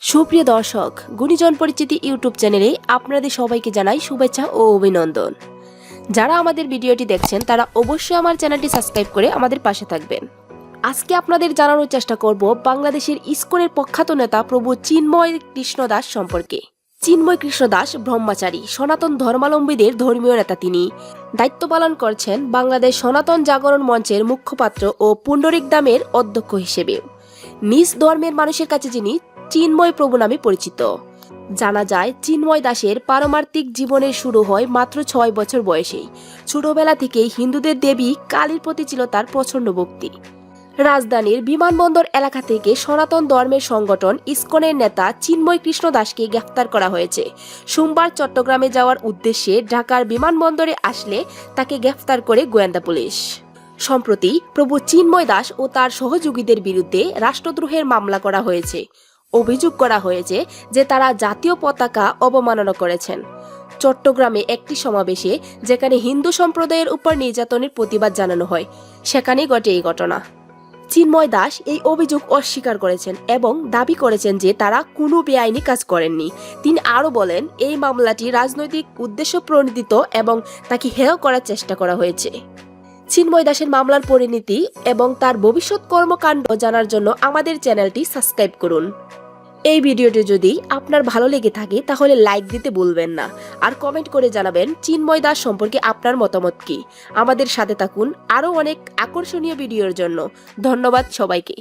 সুপ্রিয় দর্শক, গুণীজন পরিচিতি ইউটিউব চ্যানেলে আপনাদের সবাইকে জানাই শুভেচ্ছা ও অভিনন্দন। যারা আমাদের ভিডিওটি দেখছেন তারা অবশ্যই আমার চ্যানেলটি সাবস্ক্রাইব করে আমাদের পাশে থাকবেন। আজকে আপনাদের জানানোর চেষ্টা করব বাংলাদেশের ইসকনের প্রখ্যাত নেতা প্রভু চিন্ময় কৃষ্ণ দাস সম্পর্কে। চিন্ময় কৃষ্ণ দাস ব্রহ্মচারী, সনাতন ধর্মাবলম্বীদের ধর্মীয় নেতা। তিনি দায়িত্ব পালন করছেন বাংলাদেশ সনাতন জাগরণ মঞ্চের মুখপাত্র ও পুণ্ডরিক ধামের অধ্যক্ষ হিসেবে। নিজ ধর্মের মানুষের কাছে যিনি চিন্ময় প্রভু নামে পরিচিত। জানা যায় চিন্ময় দাসের পারমার্থিক জীবনের শুরু হয় মাত্র 6 বছর বয়সেই। ছোটবেলা থেকেই হিন্দুদের দেবী কালীর প্রতি ছিল তার প্রচন্ড ভক্তি। রাজধানীর বিমানবন্দর এলাকা থেকে সনাতন ধর্মের সংগঠন ইসকনের নেতা চিন্ময় কৃষ্ণ দাসকে গ্রেফতার করা হয়েছে। সোমবার চট্টগ্রামে যাওয়ার উদ্দেশ্যে ঢাকার বিমানবন্দরে আসলে তাকে গ্রেফতার করে গোয়েন্দা পুলিশ। সম্প্রতি প্রভু চিন্ময় দাস ও তার সহযোগীদের বিরুদ্ধে রাষ্ট্রদ্রোহের মামলা করা হয়েছে। অভিযোগ করা হয়েছে যে তারা জাতীয় পতাকা অবমাননা করেছেন। চট্টগ্রামে একটি সমাবেশে যেখানে হিন্দু সম্প্রদায়ের উপর নির্যাতনের প্রতিবাদ জানানো হয়, সেখানেই ঘটে এই ঘটনা। চিন্ময় দাস এই অভিযোগ অস্বীকার করেছেন এবং দাবি করেছেন যে তারা কোনো বেআইনি কাজ করেননি। তিনি আরও বলেন, এই মামলাটি রাজনৈতিক উদ্দেশ্য প্রণোদিত এবং তাকে হেয় করার চেষ্টা করা হয়েছে। চিন্ময় দাসের মামলার পরিণতি এবং তার ভবিষ্যৎ কর্মকাণ্ড জানার জন্য আমাদের চ্যানেলটি সাবস্ক্রাইব করুন। এই ভিডিওটি যদি আপনার ভালো লেগে থাকে তাহলে লাইক দিতে ভুলবেন না, আর কমেন্ট করে জানাবেন চিন্ময় দাস সম্পর্কে আপনার মতামত কি। আমাদের সাথে থাকুন আরও অনেক আকর্ষণীয় ভিডিওর জন্য। ধন্যবাদ সবাইকে।